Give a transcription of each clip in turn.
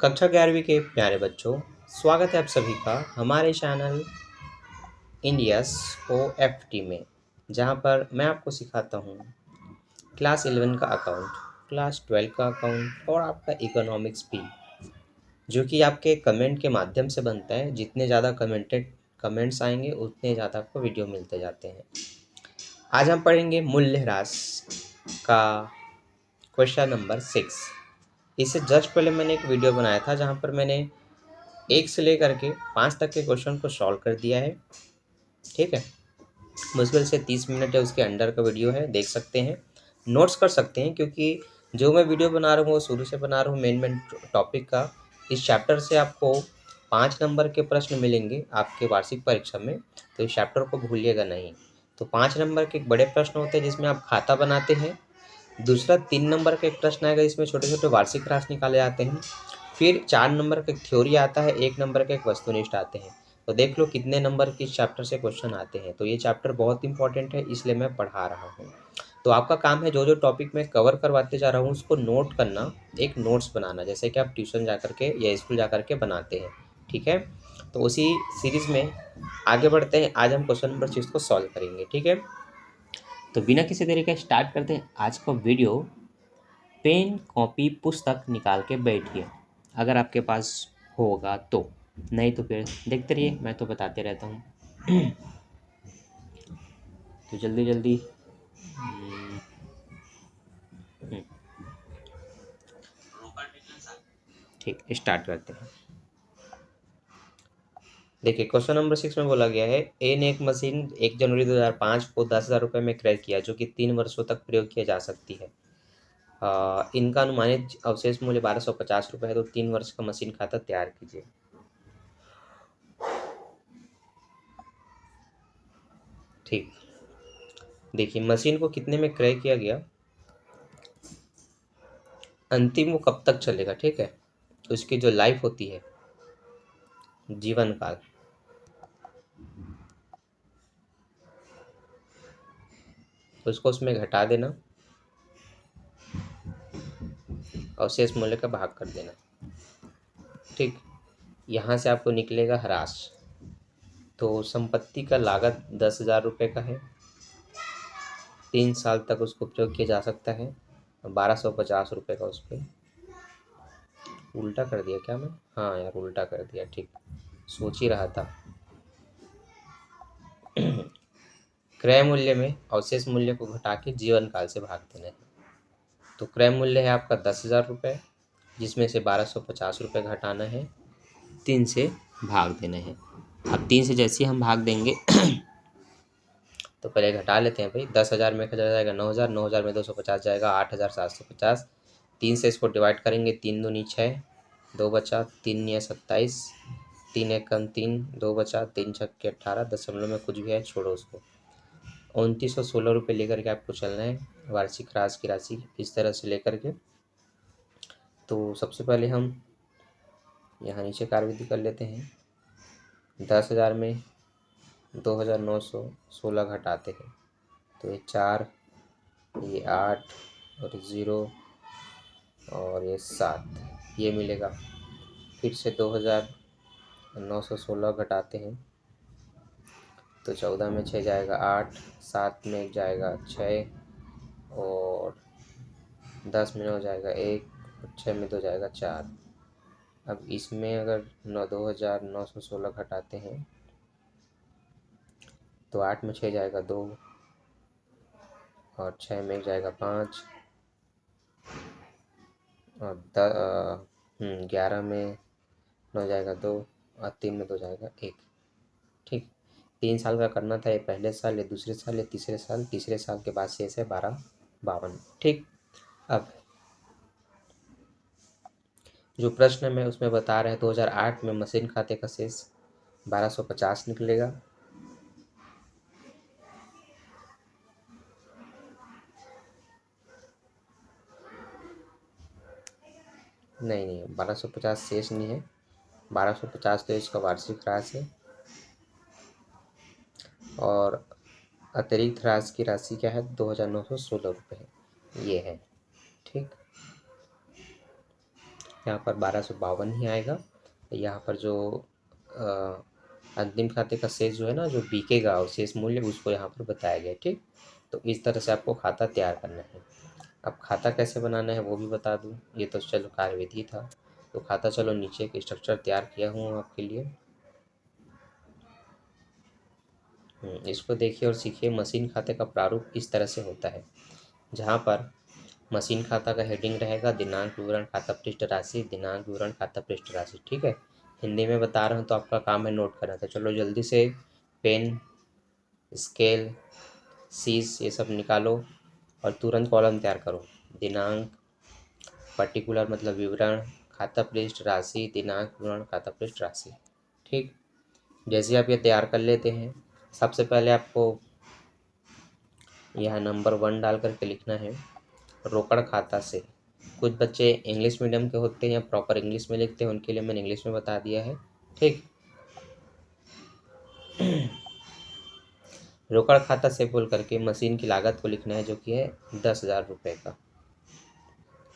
कक्षा 11वीं के प्यारे बच्चों, स्वागत है आप सभी का हमारे चैनल इंडियस OFT में, जहां पर मैं आपको सिखाता हूं क्लास 11 का अकाउंट, क्लास 12 का अकाउंट और आपका इकोनॉमिक्स भी, जो कि आपके कमेंट के माध्यम से बनता है। जितने ज़्यादा कमेंट्स आएंगे उतने ज़्यादा आपको वीडियो मिलते जाते हैं। आज हम पढ़ेंगे मूल्यह्रास का क्वेश्चन नंबर 6। इससे जस्ट पहले मैंने एक वीडियो बनाया था जहां पर मैंने 1 से लेकर के 5 तक के क्वेश्चन को सॉल्व कर दिया है। ठीक है, मुश्किल से 30 मिनट है उसके अंडर का वीडियो है, देख सकते हैं, नोट्स कर सकते हैं, क्योंकि जो मैं वीडियो बना रहा हूँ वो शुरू से बना रहा हूँ मेन टॉपिक का। इस चैप्टर से आपको 5 नंबर के प्रश्न मिलेंगे आपके वार्षिक परीक्षा में, तो इस चैप्टर को भूलिएगा नहीं। तो 5 नंबर के बड़े प्रश्न होते हैं जिसमें आप खाता बनाते हैं। दूसरा 3 नंबर का एक प्रश्न आएगा, इसमें छोटे छोटे वार्षिक राशि निकाले जाते हैं। फिर 4 नंबर का एक थ्योरी आता है, 1 नंबर का एक वस्तुनिष्ठ आते हैं। तो देख लो कितने नंबर के इस चैप्टर से क्वेश्चन आते हैं। तो ये चैप्टर बहुत इंपॉर्टेंट है, इसलिए मैं पढ़ा रहा हूँ। तो आपका काम है जो जो टॉपिक मैं कवर करवाते जा रहा हूँ उसको नोट करना, एक नोट्स बनाना, जैसे कि आप ट्यूशन जा करके या स्कूल जा करके बनाते हैं। ठीक है, तो उसी सीरीज में आगे बढ़ते हैं। आज हम क्वेश्चन नंबर 6 को सॉल्व करेंगे। ठीक है, तो बिना किसी देरी के स्टार्ट करते हैं आज का वीडियो। पेन, कॉपी, पुस्तक निकाल के बैठिए, अगर आपके पास होगा तो, नहीं तो फिर देखते रहिए, मैं तो बताते रहता हूँ। तो जल्दी जल्दी ठीक, स्टार्ट करते हैं। देखिए, क्वेश्चन नंबर 6 में बोला गया है, ए ने एक मशीन 1 जनवरी 2005 को 10,000 रुपये में क्रय किया, जो कि 3 वर्षों तक प्रयोग किया जा सकती है। इनका अनुमानित अवशेष मूल्य 1250 रुपये है, तो 3 वर्ष का मशीन खाता तैयार कीजिए। ठीक, देखिए मशीन को कितने में क्रय किया गया, अंतिम वो कब तक चलेगा। ठीक है, तो उसकी जो लाइफ होती है, जीवन काल, तो उसको उसमें घटा देना और शेष मूल्य का भाग कर देना। ठीक, यहाँ से आपको निकलेगा ह्रास। तो संपत्ति का लागत 10,000 रुपये का है, 3 साल तक उसको उपयोग किया जा सकता है, 1250 रुपये का उस पर। उल्टा कर दिया क्या मैं? हाँ यार, उल्टा कर दिया। ठीक, सोच ही रहा था। क्रय मूल्य में अवशेष मूल्य को घटा के जीवन काल से भाग देना है। तो क्रय मूल्य है आपका 10,000 रुपये, जिसमें से 1250 रुपये घटाना है, 3 से भाग देना है। अब 3 से जैसे ही हम भाग देंगे तो पहले घटा लेते हैं भाई। 10,000 में खर्चा जाएगा 9,000, 9,000 में 250 जाएगा 8,750। 3 से इसको डिवाइड करेंगे, 3 दूनी 6, 2 बचा, 3 या 27, 3 एक कम 3, 2 बचा, 3 छक्के 18, दशमलव में कुछ भी है छोड़ो उसको। 2,916 रुपये लेकर के आपको चलना है, वार्षिक ह्रास की राशि इस तरह से लेकर के। तो सबसे पहले हम यहाँ नीचे कार्यविधि कर लेते हैं। 10,000 में 2,916 घटाते हैं, तो ये 4, ये 8 और 0 और ये 7, ये मिलेगा। फिर से 2,916 घटाते हैं, तो 14 में 6 जाएगा 8, 7 में 1 जाएगा 6 और 10 में 9 जाएगा 1 और 6 में 2 जाएगा 4। अब इसमें अगर 2,916 घटाते हैं तो 8 में 6 जाएगा 2 और 6 में 1 जाएगा 5 और 11 में 9 जाएगा 2 और 3 में 2 जाएगा 1। ठीक, 3 साल का करना था, ये पहले साल, ये दूसरे साल, ये तीसरे साल के बाद शेष है 1252। ठीक, अब जो प्रश्न में उसमें बता रहे हैं 2008 में मशीन खाते का शेष 1250 निकलेगा। नहीं, 1250 शेष नहीं है, 1250 तो इसका वार्षिक ह्रास है और अतिरिक्त ह्रास की राशि क्या है, 2,916 रुपये ये है। ठीक, यहाँ पर 1252 ही आएगा। यहाँ पर जो अंतिम खाते का शेष जो है ना, जो बिकेगा और शेष मूल्य, उसको यहाँ पर बताया गया। ठीक, तो इस तरह से आपको खाता तैयार करना है। अब खाता कैसे बनाना है वो भी बता दूँ। ये तो चलो कार्यविधि था, तो खाता चलो नीचे एक स्ट्रक्चर तैयार किया हूँ आपके लिए। इसको देखिए और सीखिए। मशीन खाते का प्रारूप इस तरह से होता है, जहाँ पर मशीन खाता का हेडिंग रहेगा दिनांक विवरण खाता पृष्ठ राशि, दिनांक विवरण खाता पृष्ठ राशि। ठीक है, हिंदी में बता रहा हूँ तो आपका काम है नोट करना। तो चलो जल्दी से पेन, स्केल, सीज ये सब निकालो और तुरंत कॉलम तैयार करो। दिनांक, पर्टिकुलर मतलब विवरण, खाता पृष्ठ राशि, दिनांक विवरण खाता पृष्ठ राशि। ठीक, जैसे आप ये तैयार कर लेते हैं, सबसे पहले आपको यहाँ नंबर 1 डाल करके लिखना है रोकड़ खाता से। कुछ बच्चे इंग्लिश मीडियम के होते हैं या प्रॉपर इंग्लिश में लिखते हैं, उनके लिए मैंने इंग्लिश में बता दिया है। ठीक, रोकड़ खाता से बोल करके मशीन की लागत को लिखना है, जो कि है 10,000 रुपये का।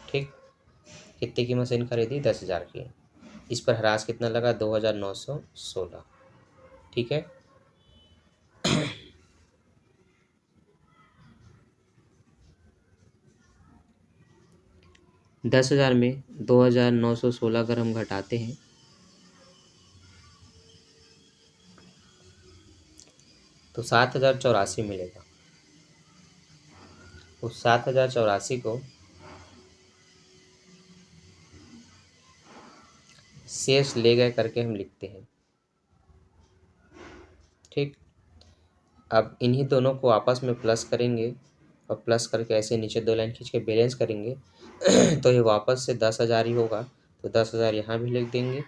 ठीक, कितने की मशीन खरीदी? 10,000 की। इस पर ह्रास कितना लगा? 2,916। ठीक है, 10,000 में 2,916 अगर हम घटाते हैं तो 7,084 मिलेगा। उस 7,084 को शेष ले गए करके हम लिखते हैं। ठीक, अब इन्हीं दोनों को आपस में प्लस करेंगे और प्लस करके ऐसे नीचे 2 लाइन खींच के बैलेंस करेंगे तो ये वापस से 10,000 ही होगा। तो 10,000 यहाँ भी लिख देंगे,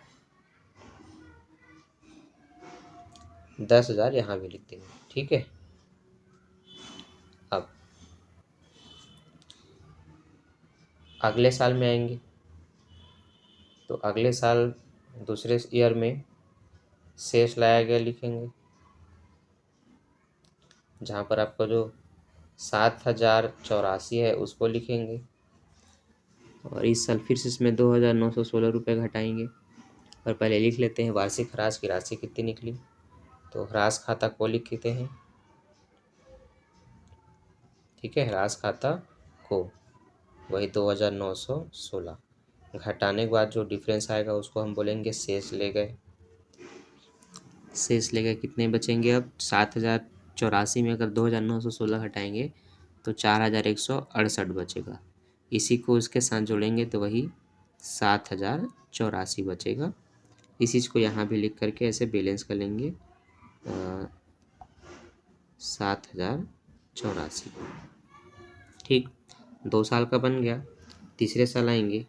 10,000 यहाँ भी लिख देंगे। ठीक है, अब अगले साल में आएंगे तो अगले साल दूसरे ईयर में शेष लाया गया लिखेंगे, जहाँ पर आपको जो 7,084 है उसको लिखेंगे और इस साल फिर से इसमें 2,916 रुपये घटाएंगे। और पहले लिख लेते हैं वार्षिक ह्रास की राशि कितनी निकली। तो ह्रास खाता को लिखते हैं। ठीक है, ह्रास खाता को वही 2,916 घटाने के बाद जो डिफरेंस आएगा उसको हम बोलेंगे शेष ले गए। शेष ले गए कितने बचेंगे? अब 7,084 में अगर 2,916 हटाएंगे तो 4,168 बचेगा। इसी को उसके साथ जोड़ेंगे तो वही 7,084 बचेगा। इस चीज़ को यहाँ भी लिख करके ऐसे बैलेंस कर लेंगे 7,084। ठीक, 2 साल का बन गया। तीसरे साल आएंगे,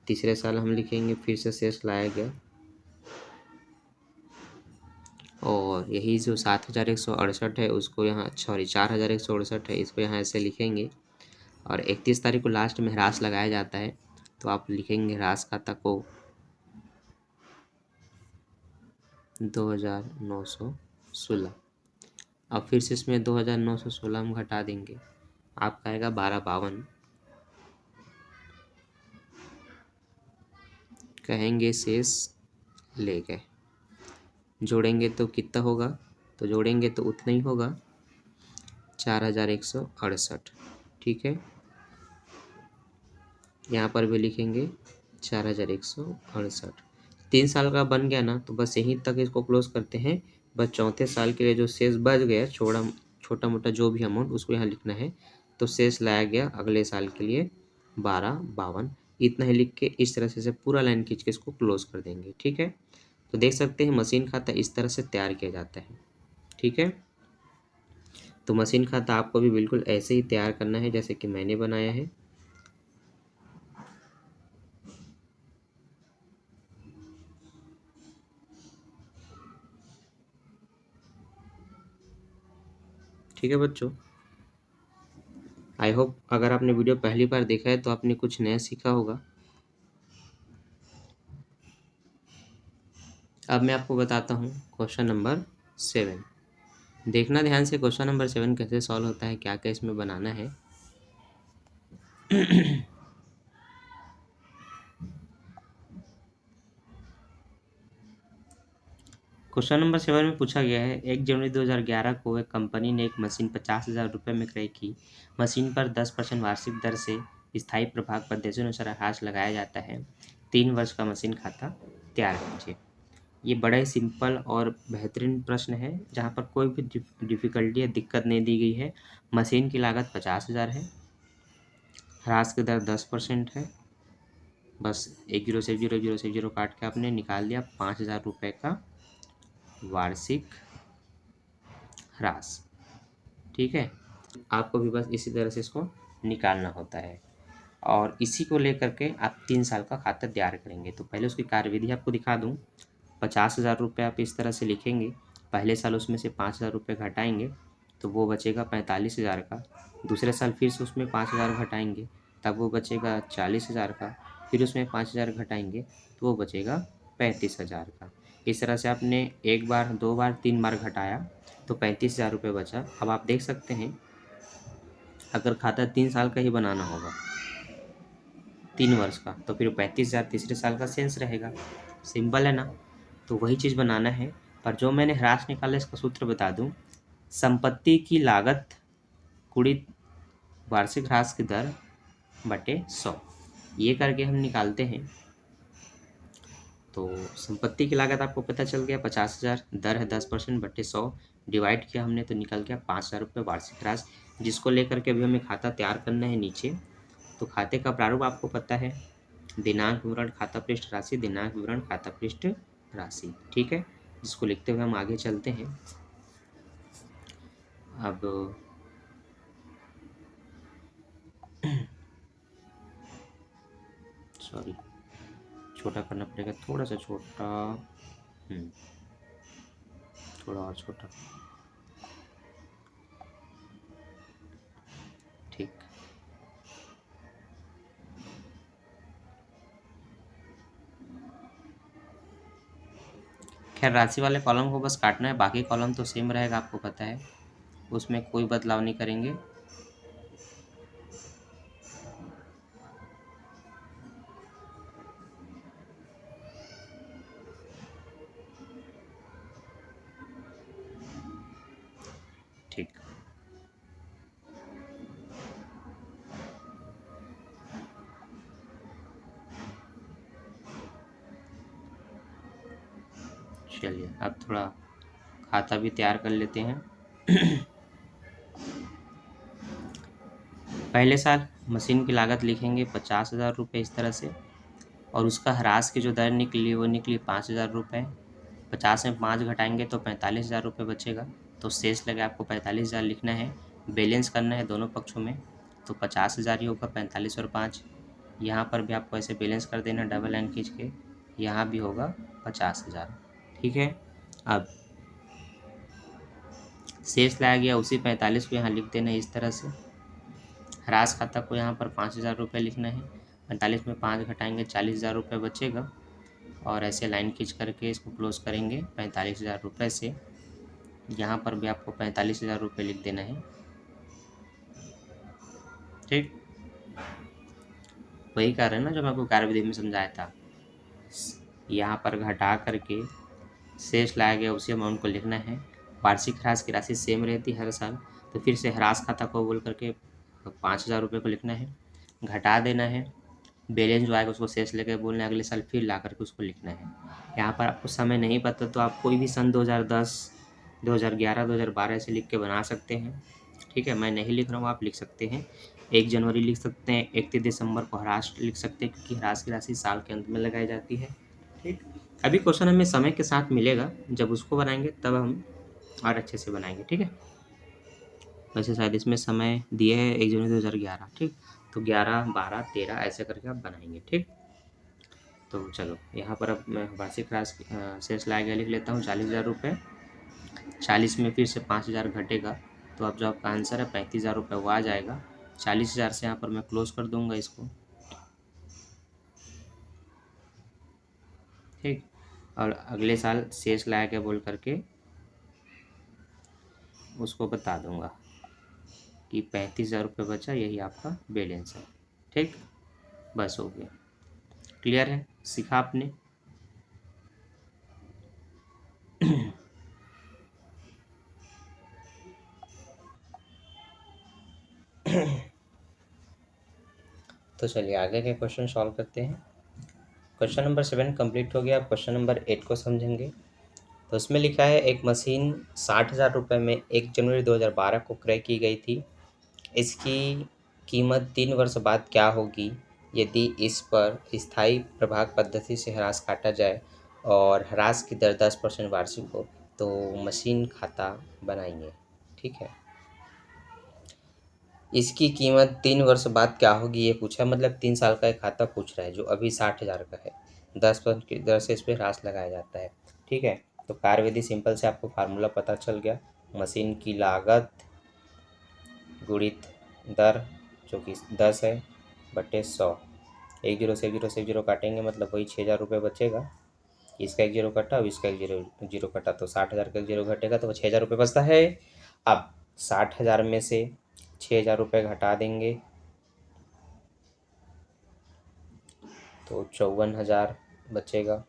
तीसरे साल हम लिखेंगे फिर से शेष लाया गया और यही जो 7,168 है उसको यहाँ, सॉरी 4,168 है, इसको यहाँ ऐसे लिखेंगे और 31 तारीख को लास्ट में ह्रास लगाया जाता है तो आप लिखेंगे ह्रास खाता को 2,916। अब फिर से इसमें 2,916 हम घटा देंगे, आपका आएगा 1252। कहेंगे शेष ले गए। जोड़ेंगे तो कितना होगा? तो जोड़ेंगे तो उतना ही होगा, 4,168। ठीक है, यहाँ पर भी लिखेंगे 4,168। 3 साल का बन गया ना, तो बस यहीं तक इसको क्लोज करते हैं। बस चौथे साल के लिए जो शेष बच गया, छोटा मोटा जो भी अमाउंट उसको यहाँ लिखना है। तो शेष लाया गया अगले साल के लिए 1252। इतना ही लिख के इस तरह से पूरा लाइन खींच के इसको क्लोज कर देंगे। ठीक है, तो देख सकते हैं मशीन खाता इस तरह से तैयार किया जाता है। ठीक है, तो मशीन खाता आपको भी बिल्कुल ऐसे ही तैयार करना है जैसे कि मैंने बनाया है। ठीक है बच्चों, आई होप अगर आपने वीडियो पहली बार देखा है तो आपने कुछ नया सीखा होगा। अब मैं आपको बताता हूँ क्वेश्चन नंबर 7। देखना ध्यान से, क्वेश्चन नंबर 7 कैसे सॉल्व होता है, क्या क्या इसमें बनाना है। क्वेश्चन नंबर 7 में पूछा गया है 1 जनवरी 2011 को एक कंपनी ने एक मशीन 50,000 रुपये में क्रय की। मशीन पर 10% वार्षिक दर से स्थायी प्रभाग पद्धतिनुसार ह्रास लगाया जाता है। 3 वर्ष का मशीन खाता तैयार कीजिए। ये बड़ा ही सिंपल और बेहतरीन प्रश्न है जहाँ पर कोई भी डिफ़िकल्टी या दिक्कत नहीं दी गई है। मशीन की लागत 50,000 है, ह्रास की दर 10% है। बस एक जीरो से जीरो काट के आपने निकाल दिया 5,000 रुपये का वार्षिक ह्रास। ठीक है, आपको भी बस इसी तरह से इसको निकालना होता है और इसी को लेकर के आप 3 साल का खाता तैयार करेंगे। तो पहले उसकी कार्यविधि आपको दिखा दूँ। 50,000 रुपये आप इस तरह से लिखेंगे, पहले साल उसमें से 5,000 रुपये घटाएंगे तो वो बचेगा 45,000 का। दूसरे साल फिर से उसमें 5,000 घटाएंगे तब वो बचेगा 40,000 का। फिर उसमें 5,000 घटाएंगे तो वो बचेगा 35,000 का। इस तरह से आपने 1 बार, 2 बार, 3 बार घटाया तो 35,000 रुपये बचा। अब आप देख सकते हैं अगर खाता 3 साल का ही बनाना होगा, 3 वर्ष का, तो फिर 35,000 तीसरे साल का शेष रहेगा। सिंपल है ना? तो वही चीज़ बनाना है। पर जो मैंने ह्रास निकाला इसका सूत्र बता दूं, संपत्ति की लागत गुणित वार्षिक ह्रास की दर बटे 100, ये करके हम निकालते हैं। तो संपत्ति की लागत आपको पता चल गया 50,000, दर है 10% बटे 100, डिवाइड किया हमने तो निकल गया 5,000 रुपये वार्षिक ह्रास, जिसको लेकर के अभी हमें खाता तैयार करना है नीचे। तो खाते का प्रारूप आपको पता है, दिनांक विवरण खाता पृष्ठ राशि, दिनांक विवरण खाता पृष्ठ राशि। ठीक है, जिसको लिखते हुए हम आगे चलते हैं। अब सॉरी, छोटा करना पड़ेगा, थोड़ा सा छोटा, थोड़ा और छोटा। ठीक, खैर राशि वाले कॉलम को बस काटना है, बाकी कॉलम तो सेम रहेगा, आपको पता है, उसमें कोई बदलाव नहीं करेंगे। ठीक, चलिए अब थोड़ा खाता भी तैयार कर लेते हैं। पहले साल मशीन की लागत लिखेंगे 50,000 रुपये इस तरह से, और उसका ह्रास की जो दर निकली वो निकली 5,000 रुपये। 50 में 5 घटाएंगे तो 45,000 रुपये बचेगा। तो शेष लगे आपको 45,000 लिखना है, बैलेंस करना है दोनों पक्षों में। तो 50,000 ही होगा, 45 और 5, यहाँ पर भी आपको ऐसे बैलेंस कर देना डबल लाइन खींच के, यहाँ भी होगा 50,000। ठीक है, अब शेष लाया गया उसी 45 को यहाँ लिख देना है इस तरह से। ह्रास खाता को यहाँ पर 5,000 रुपये लिखना है, 45 में 5 घटाएंगे 40,000 रुपये बचेगा, और ऐसे लाइन खींच करके इसको क्लोज करेंगे 45,000 रुपये से। यहाँ पर भी आपको 45,000 रुपये लिख देना है। ठीक, वही कार्य है ना जो मैं आपको कार्यविधि में समझाया था। यहाँ पर घटा करके शेष लाया गया उसी अमाउंट को लिखना है। वार्षिक ह्रास की राशि सेम रहती है हर साल, तो फिर से ह्रास खाता को बोल करके 5,000 रुपये को लिखना है, घटा देना है, बैलेंस जो आएगा उसको शेष लेकर बोलना है, अगले साल फिर ला करके उसको लिखना है। यहाँ पर आपको समय नहीं पता तो आप कोई भी सन 2010, 2011, 2012 ऐसे लिख के बना सकते हैं। ठीक है, मैं नहीं लिख रहा हूँ, आप लिख सकते हैं। 1 जनवरी लिख सकते हैं, 31 दिसंबर को ह्रास लिख सकते हैं, क्योंकि ह्रास की राशि साल के अंत में लगाई जाती है। ठीक, अभी क्वेश्चन हमें समय के साथ मिलेगा, जब उसको बनाएंगे तब हम और अच्छे से बनाएंगे। ठीक है, वैसे शायद इसमें समय दिए है 1 जनवरी 2011। ठीक, तो 11, 12, 13 ऐसे करके आप बनाएंगे। ठीक, तो चलो यहाँ पर अब मैं वार्षिक ह्रास शेष लाया गया लिख लेता हूँ 40,000 रुपये। 40 में फिर से 5,000 घटेगा, तो अब जो आपका आंसर है 35,000 रुपये वो आ जाएगा। 40,000 से यहाँ पर मैं क्लोज कर दूंगा इसको। ठीक, और अगले साल शेष लाया गया बोल करके उसको बता दूंगा कि 35,000 रुपये बचा, यही आपका बैलेंस है। ठीक, बस हो गया, क्लियर है, सीखा आपने। तो चलिए आगे के क्वेश्चन सॉल्व करते हैं। क्वेश्चन नंबर 7 कंप्लीट हो गया। अब क्वेश्चन नंबर 8 को समझेंगे। तो उसमें लिखा है एक मशीन 60,000 रुपये में 1 जनवरी 2012 को क्रय की गई थी। इसकी कीमत 3 वर्ष बाद क्या होगी यदि इस पर स्थायी प्रभाग पद्धति से ह्रास काटा जाए और ह्रास की दर 10% वार्षिक हो। तो मशीन खाता बनाइए। ठीक है, इसकी कीमत 3 वर्ष बाद क्या होगी ये पूछा, मतलब 3 साल का एक खाता पूछ रहा है जो अभी 60,000 का है। 10% की दर से इस पर ह्रास लगाया जाता है। ठीक है, तो कार्यविधि सिंपल से आपको फार्मूला पता चल गया। मशीन की लागत गुणित दर जो कि 10 है बटे 100। एक जीरो से एक जीरो से एक जीरो काटेंगे मतलब वही 6,000 रुपये बचेगा। इसका एक जीरो कटा और इसका एक जीरो जीरो कटा तो 60,000 का एक जीरो घटेगा तो वो 6,000 रुपये बचता है। अब 60,000 में से 6,000 रुपये घटा देंगे तो 54,000 बचेगा।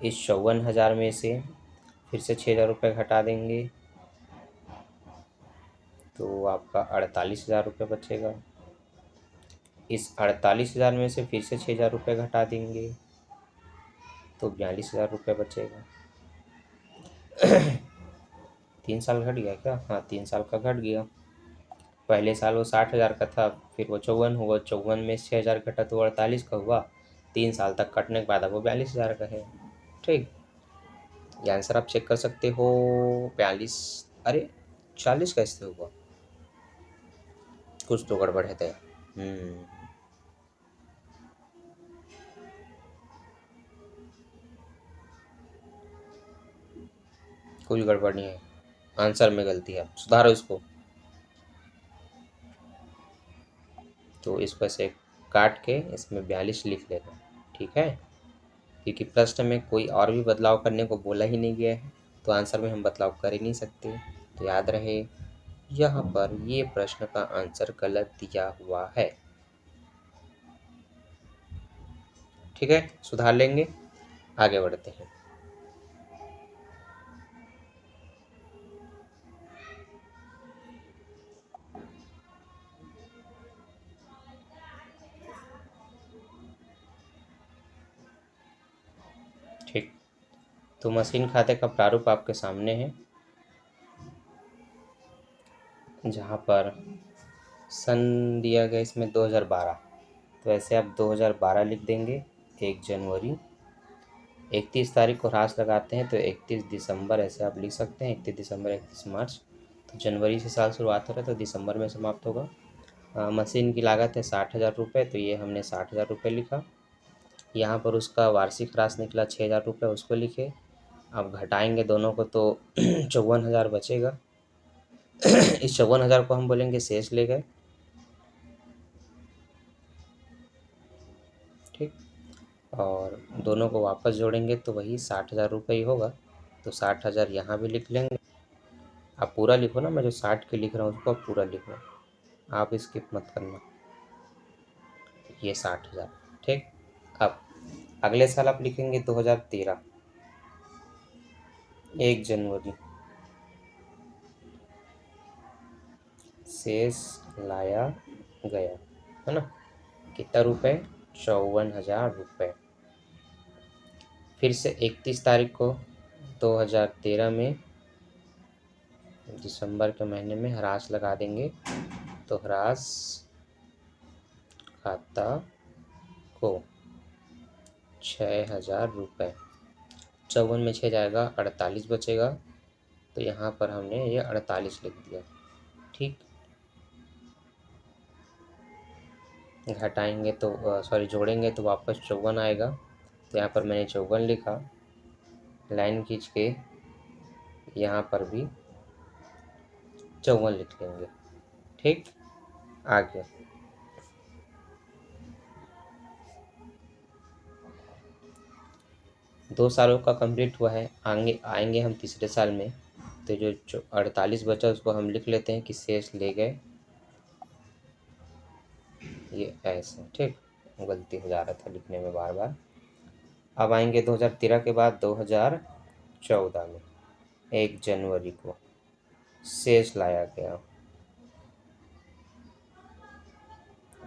इस 54,000 में से फिर से 6,000 रुपये घटा देंगे तो आपका 48,000 रुपये बचेगा। इस 48,000 में से फिर से 6,000 रुपये घटा देंगे तो 42,000 रुपये बचेगा। 3 साल घट गया क्या? हाँ, 3 साल का घट गया। पहले साल वो 60,000 का था, फिर वो 54 हुआ, 54 में 6,000 घटा तो 48 का हुआ। 3 साल तक कटने के बाद अब वो 42,000 का है। ठीक, ये आंसर आप चेक कर सकते हो। 42, अरे 40 कैसे हुआ? कुछ तो गड़बड़ है तय। कोई गड़बड़ नहीं है, आंसर में गलती है, सुधारो इसको। तो इसको ऐसे काट के इसमें 42 लिख लेना। ठीक है, क्योंकि प्रश्न में कोई और भी बदलाव करने को बोला ही नहीं गया है तो आंसर में हम बदलाव कर ही नहीं सकते। तो याद रहे यहाँ पर ये प्रश्न का आंसर गलत दिया हुआ है। ठीक है, सुधार लेंगे, आगे बढ़ते हैं। ठीक, तो मशीन खाते का प्रारूप आपके सामने है, जहाँ पर सन दिया गया इसमें 2012। तो ऐसे आप 2012 लिख देंगे। 1 जनवरी, 31 तारीख को ह्रास लगाते हैं तो 31 दिसंबर ऐसे आप लिख सकते हैं। 31 दिसंबर, 31 मार्च। तो जनवरी से साल शुरुआत हो रहा है तो दिसंबर में समाप्त होगा। मशीन की लागत है 60,000 रुपये, तो ये हमने 60,000 रुपये लिखा। यहाँ पर उसका वार्षिक ह्रास निकला 6,000 रुपये, उसको लिखे। अब घटाएंगे दोनों को तो 54,000 बचेगा। इस 54,000 को हम बोलेंगे शेष ले गए। ठीक, और दोनों को वापस जोड़ेंगे तो वही 60,000 रुपये ही होगा। तो 60,000 यहाँ भी लिख लेंगे। आप पूरा लिखो ना, मैं जो 60 के लिख रहा हूँ उसको आप पूरा लिखो, आप स्किप मत करना। ये 60,000। ठीक, अब अगले साल आप लिखेंगे 2013, 1 जनवरी, शेष लाया गया, है ना? कितना रुपए? 54,000 रुपये। फिर से 31 तारीख को 2013 में दिसंबर के महीने में ह्रास लगा देंगे तो ह्रास खाता को 6,000 रुपये। 54 में 6 जाएगा, 48 बचेगा। तो यहाँ पर हमने ये 48 लिख दिया। ठीक, घटाएंगे तो सॉरी जोड़ेंगे तो वापस 54 आएगा। तो यहाँ पर मैंने 54 लिखा, लाइन खींच के यहाँ पर भी 54 लिख लेंगे। ठीक, आगे 2 सालों का कंप्लीट हुआ है, आगे आएंगे हम तीसरे साल में। तो जो 48 बचा उसको हम लिख लेते हैं कि शेष ले गए, ये ऐसे। ठीक, गलती हो जा रहा था लिखने में बार बार। अब आएंगे 2013 के बाद 2014। 2014 में 1 जनवरी को शेष लाया गया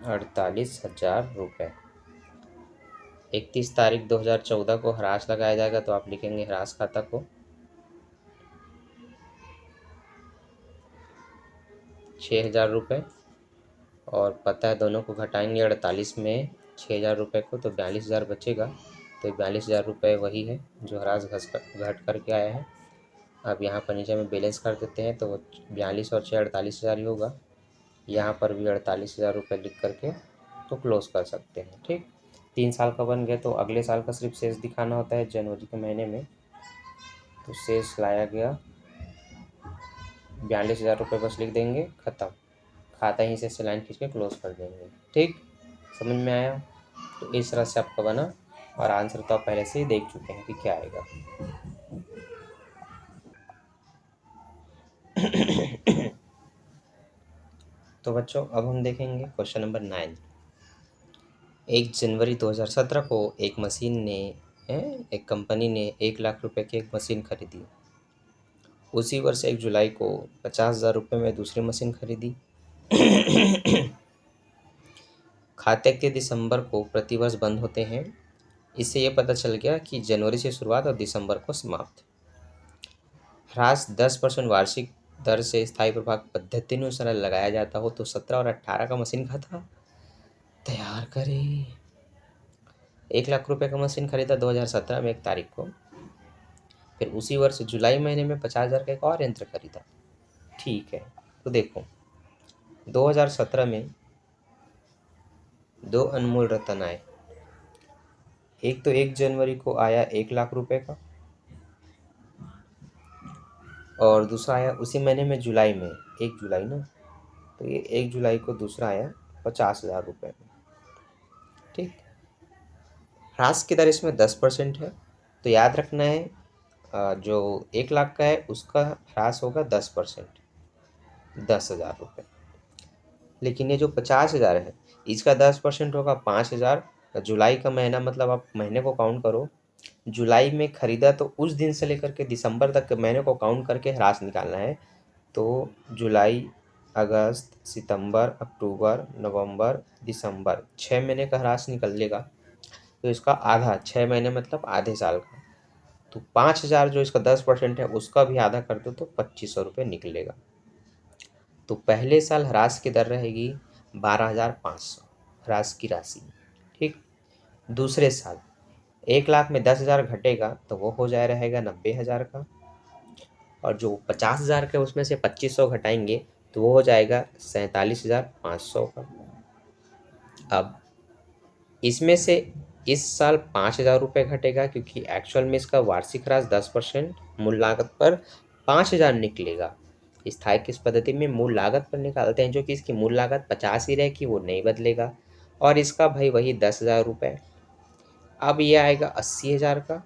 48,000 रुपये। 31 तारीख 2014 को ह्रास लगाया जाएगा, तो आप लिखेंगे ह्रास खाता को 6,000 रुपये, और पता है दोनों को घटाएंगे 48 में 6,000 रुपये को, तो 42,000 बचेगा। तो 42,000 रुपये वही है जो ह्रास घट करके आया है। अब यहाँ पर नीचे में बैलेंस कर देते हैं, तो 42 और 6 48,000 ही होगा। यहाँ पर भी 48,000 रुपये लिख करके तो क्लोज कर सकते हैं। ठीक, 3 साल का बन गया, तो अगले साल का सिर्फ शेष दिखाना होता है जनवरी के महीने में। तो शेष लाया गया 42,000 रुपये, बस लिख देंगे, ख़त्म। खाता यहीं से लाइन खींच के क्लोज कर देंगे। ठीक, समझ में आया? तो इस तरह से आपका बना, और आंसर तो आप पहले से ही देख चुके हैं कि क्या आएगा। तो बच्चों अब हम देखेंगे क्वेश्चन नंबर 9। 1 जनवरी 2017 को एक कंपनी ने 1,00,000 रुपये की एक मशीन खरीदी। उसी वर्ष 1 जुलाई को 50,000 रुपये में दूसरी मशीन खरीदी। खाते के दिसंबर को प्रतिवर्ष बंद होते हैं। इससे यह पता चल गया कि जनवरी से शुरुआत और दिसंबर को समाप्त। ह्रास 10% वार्षिक दर से स्थायी प्रभाग पद्धति अनुसार लगाया जाता हो, तो 17 और 18 का मशीन खाता तैयार करें। 1,00,000 रुपये का मशीन खरीदा 2017 में 1 तारीख को। फिर उसी वर्ष जुलाई महीने में 50,000 का एक और यंत्र खरीदा। ठीक है, तो देखो 2017 में 2 अनमोल रतन आए। एक तो 1 जनवरी को आया 1,00,000 रुपये का, और दूसरा आया उसी महीने में जुलाई में 1 जुलाई ना, तो ये 1 जुलाई को दूसरा आया 50,000 रुपये में। ठीक, ह्रास की दर इसमें 10% है, तो याद रखना है जो 1,00,000 का है उसका ह्रास होगा 10%, 10,000 रुपये। लेकिन ये जो 50,000 है इसका 10% होगा 5,000। जुलाई का महीना मतलब आप महीने को काउंट करो, जुलाई में खरीदा तो उस दिन से लेकर के दिसंबर तक के महीने को काउंट करके ह्रास निकालना है। तो जुलाई, अगस्त, सितंबर, अक्टूबर, नवंबर, दिसंबर 6 महीने का ह्रास निकलेगा। तो इसका आधा, 6 महीने मतलब आधे साल का, तो 5,000 जो इसका 10% है उसका भी आधा कर दो तो 2,500 रुपये निकलेगा। तो पहले साल ह्रास की दर रहेगी 12,500 ह्रास की राशि। ठीक, दूसरे साल 1,00,000 में 10,000 घटेगा तो वो हो जाए रहेगा 90,000 का, और जो 50,000 का उसमें से 2,500 घटाएंगे तो वो हो जाएगा 47,500 का। अब इसमें से इस साल 5,000 रुपये घटेगा, क्योंकि एक्चुअल में इसका वार्षिक ह्रास 10% मूल लागत पर 5,000 निकलेगा। स्थायी किस पद्धति में मूल लागत पर निकालते हैं, जो कि इसकी मूल लागत 50 ही रहेगी, वो नहीं बदलेगा, और इसका भाई वही 10,000 रुपये। अब ये आएगा 80,000 का,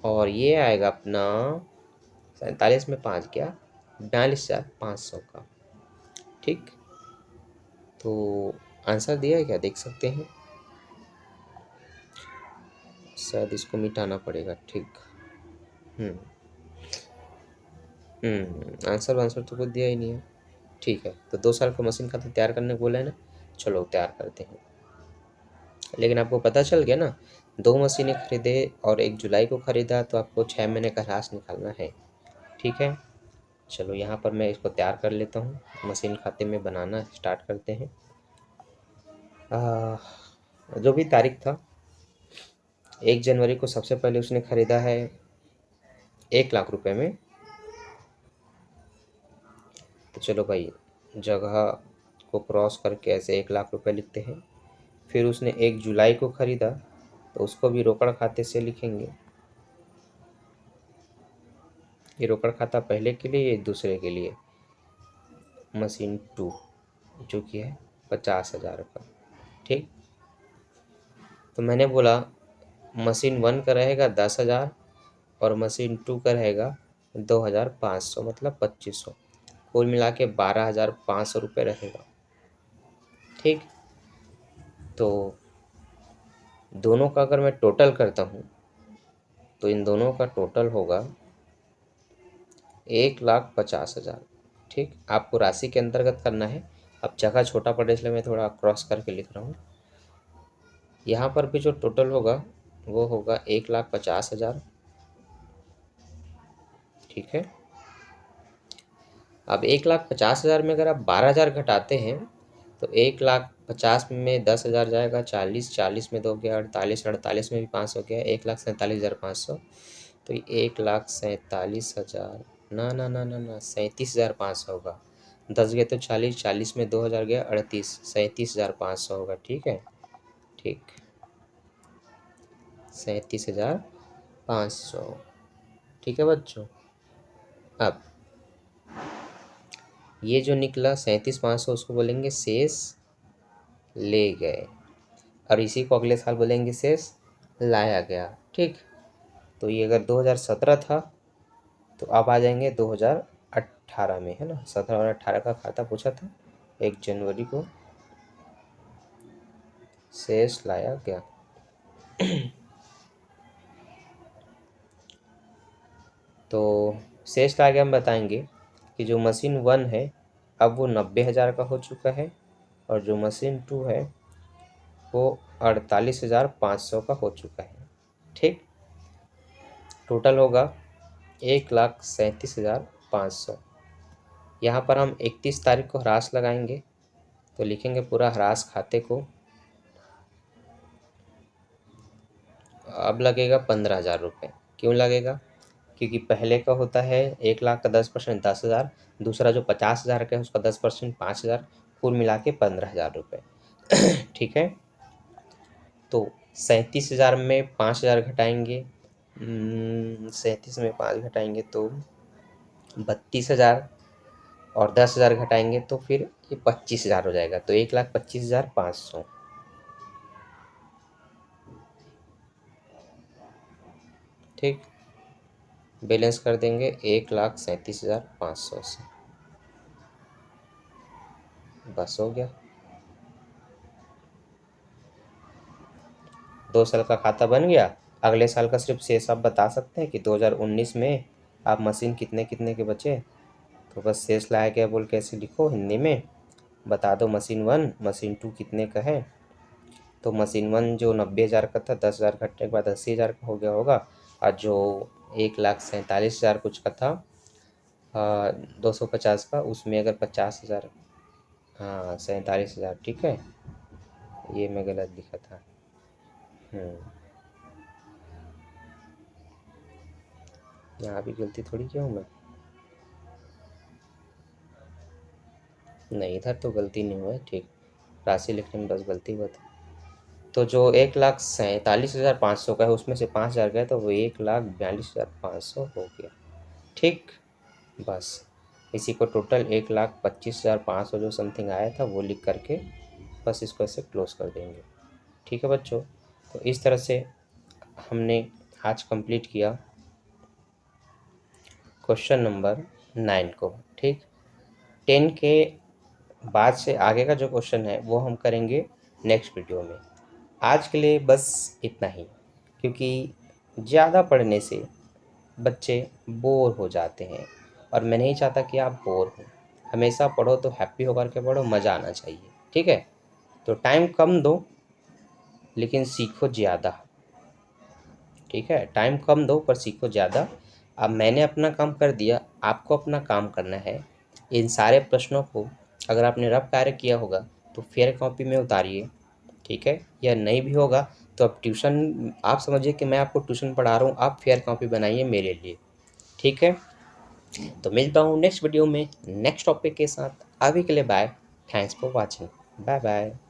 और ये आएगा अपना 47 में 5 क्या 42,500 का। ठीक, तो आंसर दिया है क्या, देख सकते हैं, शायद इसको मिटाना पड़ेगा। ठीक, आंसर तो कुछ दिया ही नहीं है। ठीक है, तो 2 साल का मशीन खाता तैयार करने को बोला है ना, चलो तैयार करते हैं। लेकिन आपको पता चल गया ना, 2 मशीनें खरीदे और 1 जुलाई को खरीदा, तो आपको 6 महीने का ह्रास निकालना है। ठीक है, चलो यहाँ पर मैं इसको तैयार कर लेता हूँ, मशीन खाते में बनाना स्टार्ट करते हैं। जो भी तारीख था 1 जनवरी को सबसे पहले उसने खरीदा है 1,00,000 रुपये में। तो चलो भाई जगह को क्रॉस करके ऐसे 1,00,000 रुपये लिखते हैं। फिर उसने 1 जुलाई को खरीदा, तो उसको भी रोकड़ खाते से लिखेंगे। ये रोकड़ खाता पहले के लिए, ये दूसरे के लिए, मशीन 2 जो कि है 50,000 का। ठीक, तो मैंने बोला मशीन 1 का रहेगा 10,000 और मशीन 2 का रहेगा 2,500 मतलब 2,500, कुल मिला के 12,500 रुपये रहेगा। ठीक, तो दोनों का अगर मैं टोटल करता हूँ तो इन दोनों का टोटल होगा 1,50,000। ठीक, आपको राशि के अंतर्गत करना है। अब जगह छोटा पड़े इसलिए मैं थोड़ा क्रॉस करके लिख रहा हूँ। यहाँ पर भी जो टोटल होगा वो होगा 1,50,000। ठीक है, अब 1,50,000 में अगर आप 12,000 घटाते हैं तो 1,50,000 में 10,000 जाएगा, 40, 40 में 2 गया 48, 48 में भी 500 गया, 1,47,500। तो 1,47,000 ना ना ना ना ना 37,500 होगा। 10 गए तो 40, 40 में 2,000 गया 38, 37,500 होगा। ठीक है, ठीक, 37,500। ठीक है बच्चों, अब ये जो निकला 37,500 उसको बोलेंगे शेष ले गए, और इसी को अगले साल बोलेंगे शेष लाया गया। ठीक, तो ये अगर 2017 था तो अब आ जाएंगे 2018 में, है ना। 17 और 18 का खाता पूछा था, 1 जनवरी को शेष लाया गया। तो शेष लाया गया हम बताएंगे कि जो मशीन 1 है अब वो 90,000 का हो चुका है, और जो मशीन 2 है वो 48,500 का हो चुका है। ठीक, टोटल होगा 1,37,500। यहाँ पर हम 31 तारीख को ह्रास लगाएंगे, तो लिखेंगे पूरा ह्रास खाते को। अब लगेगा 15,000 रुपये। क्यों लगेगा? क्योंकि पहले का होता है 1,00,000 का 10% 10,000, दूसरा जो 50,000 का है उसका 10% 5,000, कुल मिला के 15,000 रुपये। ठीक है, तो 37,000 में 5,000 घटाएंगे, 37 में 5 घटाएंगे तो 32,000, और 10,000 घटाएंगे तो फिर ये 25,000 हो जाएगा। तो 1,25,500। ठीक, बैलेंस कर देंगे 1,37,500 से, बस हो गया। 2 साल का खाता बन गया। अगले साल का सिर्फ शेष आप बता सकते हैं कि 2019 में आप मशीन कितने कितने के बचे, तो बस शेष लाया गया बोल के ऐसे लिखो, हिंदी में बता दो मशीन 1 मशीन 2 कितने का है। तो मशीन 1 जो 90,000 का था 10,000 घटने के बाद 80,000 का हो गया होगा, और जो 1,47,000 कुछ का था 250 का, उसमें अगर 50,000, हाँ 47,000। ठीक है, ये मैं गलत लिखा था। यहाँ भी गलती थोड़ी किया हूँ मैं, नहीं इधर तो गलती नहीं हुआ है। ठीक, राशि लिखने में बस गलती हुआ था। तो जो 1,47,500 का है उसमें से 5,000 गया तो वो 1,42,500 हो गया। ठीक, बस इसी को टोटल 1,25,500 जो समथिंग आया था वो लिख करके बस इसको ऐसे क्लोज कर देंगे। ठीक है बच्चों, तो इस तरह से हमने आज कंप्लीट किया क्वेश्चन नंबर 9 को। ठीक, 10 के बाद से आगे का जो क्वेश्चन है वो हम करेंगे नेक्स्ट वीडियो में। आज के लिए बस इतना ही, क्योंकि ज़्यादा पढ़ने से बच्चे बोर हो जाते हैं, और मैं नहीं चाहता कि आप बोर हो। हमेशा पढ़ो तो हैप्पी होकर के पढ़ो, मज़ा आना चाहिए। ठीक है, तो टाइम कम दो लेकिन सीखो ज़्यादा। ठीक है, टाइम कम दो पर सीखो ज़्यादा। अब मैंने अपना काम कर दिया, आपको अपना काम करना है। इन सारे प्रश्नों को अगर आपने रफ कार्य किया होगा तो फेयर कॉपी में उतारिए। ठीक है, या नहीं भी होगा तो अब ट्यूशन, आप समझिए कि मैं आपको ट्यूशन पढ़ा रहा हूँ, आप फेयर कॉपी बनाइए मेरे लिए। ठीक है, तो मिलता हूँ नेक्स्ट वीडियो में नेक्स्ट टॉपिक के साथ। अभी के लिए bye, thanks for watching, bye bye.